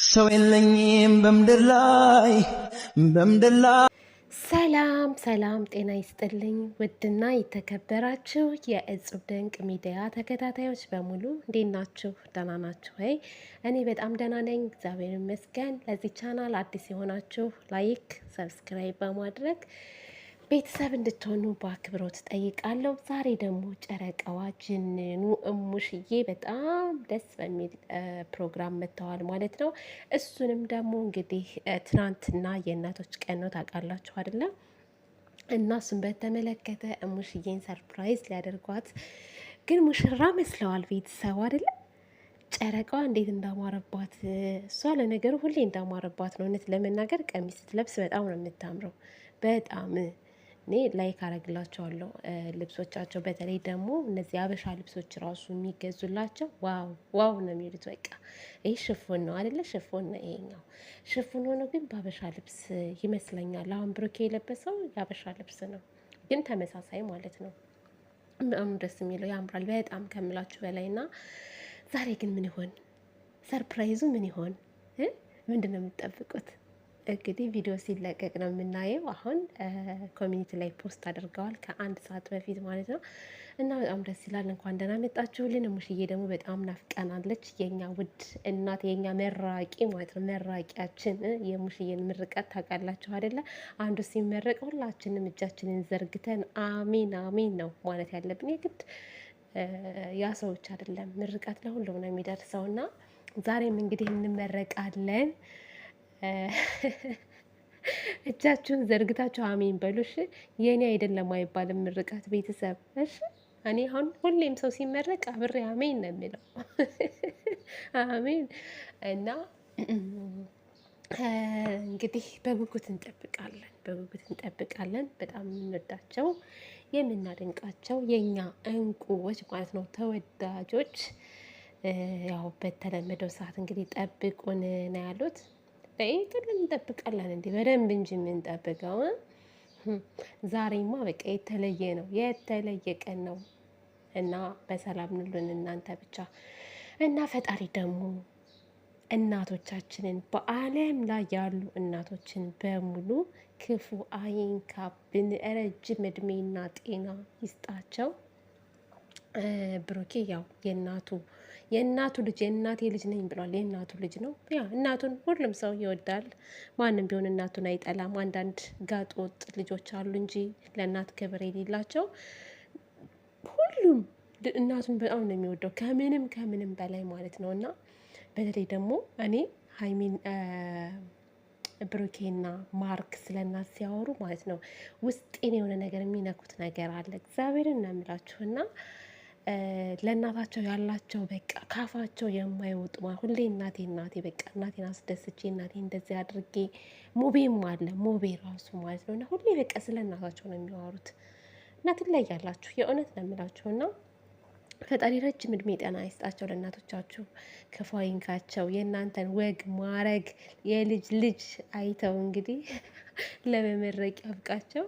ሰው የለኝም በምድር ላይ ሰላም ሰላም፣ ጤና ይስጥልኝ ውድና የተከበራችሁ የእጹብ ድንቅ ሚዲያ ተከታታዮች በሙሉ እንዴት ናችሁ? ደህና ናችሁ ወይ? እኔ በጣም ደህና ነኝ፣ እግዚአብሔር ይመስገን። ለዚህ ቻናል አዲስ የሆናችሁ ላይክ፣ ሰብስክራይብ በማድረግ ቤተሰብ እንድትሆኑ በአክብሮት ጠይቃለሁ። ዛሬ ደግሞ ጨረቃዋ ጅንኑ እሙሽዬ በጣም ደስ በሚል ፕሮግራም መጥተዋል ማለት ነው። እሱንም ደግሞ እንግዲህ ትናንትና የእናቶች ቀን ነው ታውቃላችሁ አይደለም? እና እሱን በተመለከተ እሙሽዬን ሰርፕራይዝ ሊያደርጓት ግን ሙሽራ መስለዋል ቤተሰቡ አይደለም? ጨረቃዋ እንዴት እንዳማረባት እሷ ለነገሩ ሁሌ እንዳማረባት ነው። እውነት ለመናገር ቀሚስ ስትለብስ በጣም ነው የምታምረው። በጣም እኔ ላይክ አረግላቸዋለሁ ልብሶቻቸው። በተለይ ደግሞ እነዚህ አበሻ ልብሶች ራሱ የሚገዙላቸው ዋው ዋው ነው የሚሉት። በቃ ይህ ሽፎን ነው አይደለ? ሽፎን ነው ይሄኛው። ሽፎን ሆኖ ግን በአበሻ ልብስ ይመስለኛል። አሁን ብሩኬ የለበሰው የአበሻ ልብስ ነው፣ ግን ተመሳሳይ ማለት ነው። በጣም ደስ የሚለው ያምራል በጣም ከምላችሁ በላይ። እና ዛሬ ግን ምን ይሆን ሰርፕራይዙ? ምን ይሆን? ምንድን ነው የምትጠብቁት? እንግዲህ ቪዲዮ ሲለቀቅ ነው የምናየው። አሁን ኮሚኒቲ ላይ ፖስት አድርገዋል ከአንድ ሰዓት በፊት ማለት ነው። እና በጣም ደስ ይላል። እንኳን ደህና መጣችሁልን። ሙሽዬ ደግሞ በጣም ናፍቀናለች። የኛ ውድ እናት፣ የኛ መራቂ ማለት ነው። መራቂያችን የሙሽዬን ምርቃት ታውቃላችሁ አይደለ? አንዱ ሲመረቅ ሁላችንም እጃችንን ዘርግተን አሜን አሜን ነው ማለት ያለብን። የግድ ያ ሰዎች አይደለም፣ ምርቃት ለሁሉም ነው የሚደርሰው። እና ዛሬም እንግዲህ እንመረቃለን። እጃችሁን ዘርግታችሁ አሜን በሉ እሺ። የኔ አይደለም አይባልም ምርቃት ቤተሰብ እሺ። እኔ አሁን ሁሌም ሰው ሲመረቅ አብሬ አሜን ነው የሚለው። አሜን። እና እንግዲህ በጉጉት እንጠብቃለን። በጣም የምንወዳቸው የምናደንቃቸው የኛ እንቁዎች ማለት ነው፣ ተወዳጆች። ያው በተለመደው ሰዓት እንግዲህ ጠብቁን ነው ያሉት። በይጥልን እንጠብቃለን እንዴ? በደንብ እንጂ የምንጠብቀው። ዛሬማ በቃ የተለየ ነው፣ የተለየ ቀን ነው። እና በሰላም ንሉን እናንተ ብቻ። እና ፈጣሪ ደግሞ እናቶቻችንን በዓለም ላይ ያሉ እናቶችን በሙሉ ክፉ አይንካብን፣ ረጅም እድሜና ጤና ይስጣቸው። ብሩኬ ያው የእናቱ ልጅ የእናቴ ልጅ ነኝ ብሏል። የእናቱ ልጅ ነው። ያ እናቱን ሁሉም ሰው ይወዳል። ማንም ቢሆን እናቱን አይጠላም። አንዳንድ ጋጥ ወጥ ልጆች አሉ እንጂ ለእናት ክብር የሌላቸው። ሁሉም እናቱን በጣም ነው የሚወደው፣ ከምንም በላይ ማለት ነው። እና በተለይ ደግሞ እኔ ሀይሚን ብሩኬና ማርክ ስለ እናት ሲያወሩ ማለት ነው ውስጤን የሆነ ነገር የሚነኩት ነገር አለ። እግዚአብሔርን ነው የምላችሁ። እና ለእናታቸው ያላቸው በቃ ካፋቸው የማይወጡ ሁሌ እናቴ በቃ እናቴን አስደስቼ እናቴ እንደዚህ አድርጌ። ሙቤም አለ ሙቤ ራሱ ማለት ነው። እና ሁሌ በቃ ስለ እናታቸው ነው የሚያወሩት። እና ትለያላችሁ፣ የእውነት ነው የምላችሁ። እና ፈጣሪ ረጅም እድሜ ጤና ይስጣቸው ለእናቶቻችሁ፣ ክፉ አይንካቸው። የእናንተን ወግ ማረግ የልጅ ልጅ አይተው እንግዲህ ለመመረቅ ያብቃቸው።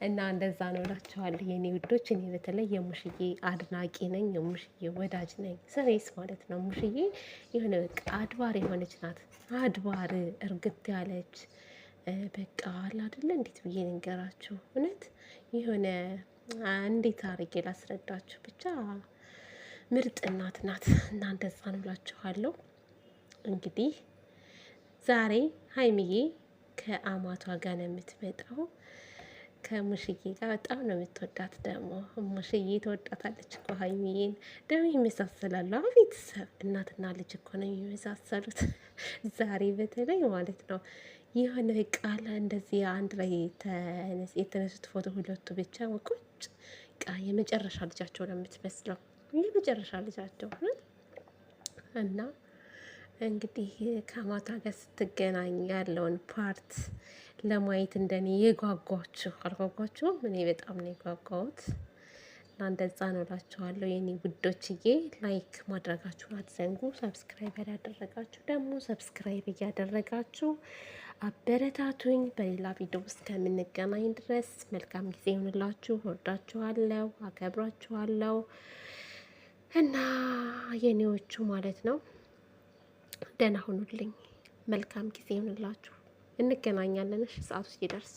እና እንደዛ ነው እላችኋለሁ የኔ ውዶች። እኔ በተለይ የሙሽዬ አድናቂ ነኝ፣ የሙሽዬ ወዳጅ ነኝ። ስሬስ ማለት ነው። ሙሽዬ የሆነ በቃ አድባር የሆነች ናት። አድባር እርግት ያለች በቃ አለ አይደለ? እንዴት ብዬ ልንገራችሁ? እውነት የሆነ እንዴት አርጌ ላስረዳችሁ? ብቻ ምርጥ እናት ናት። እና እንደዛ ነው እላችኋለሁ። እንግዲህ ዛሬ ሀይሚዬ ከአማቷ ጋር ነው የምትመጣው። ከሙሽዬ ጋር በጣም ነው የምትወዳት። ደግሞ ሙሽዬ ትወዳታለች እኮ ሀይሚዬን። ደግሞ ይመሳሰላሉ። ቤተሰብ እናትና ልጅ እኮ ነው የሚመሳሰሉት። ዛሬ በተለይ ማለት ነው የሆነ ቃል እንደዚህ አንድ ላይ የተነሱት ፎቶ ሁለቱ ብቻ ቁጭ ቃ የመጨረሻ ልጃቸው ነው የምትመስለው፣ የመጨረሻ ልጃቸው እና እንግዲህ ከማታ ጋር ስትገናኝ ያለውን ፓርት ለማየት እንደኔ የጓጓችሁ አልጓጓችሁም? እኔ በጣም ነው የጓጓሁት። እና እንደዛ ነው እላችኋለሁ የኔ ውዶችዬ። ላይክ ማድረጋችሁን አትዘንጉ። ሰብስክራይብ ያላደረጋችሁ ደግሞ ሰብስክራይብ እያደረጋችሁ አበረታቱኝ። በሌላ ቪዲዮ ውስጥ ከምንገናኝ ድረስ መልካም ጊዜ ይሁንላችሁ። ወዳችኋለሁ፣ አከብራችኋለሁ። እና የኔዎቹ ማለት ነው ደህና ሁኑልኝ። መልካም ጊዜ ይሁንላችሁ። እንገናኛለን። እሺ ሰዓቱ ሲደርስ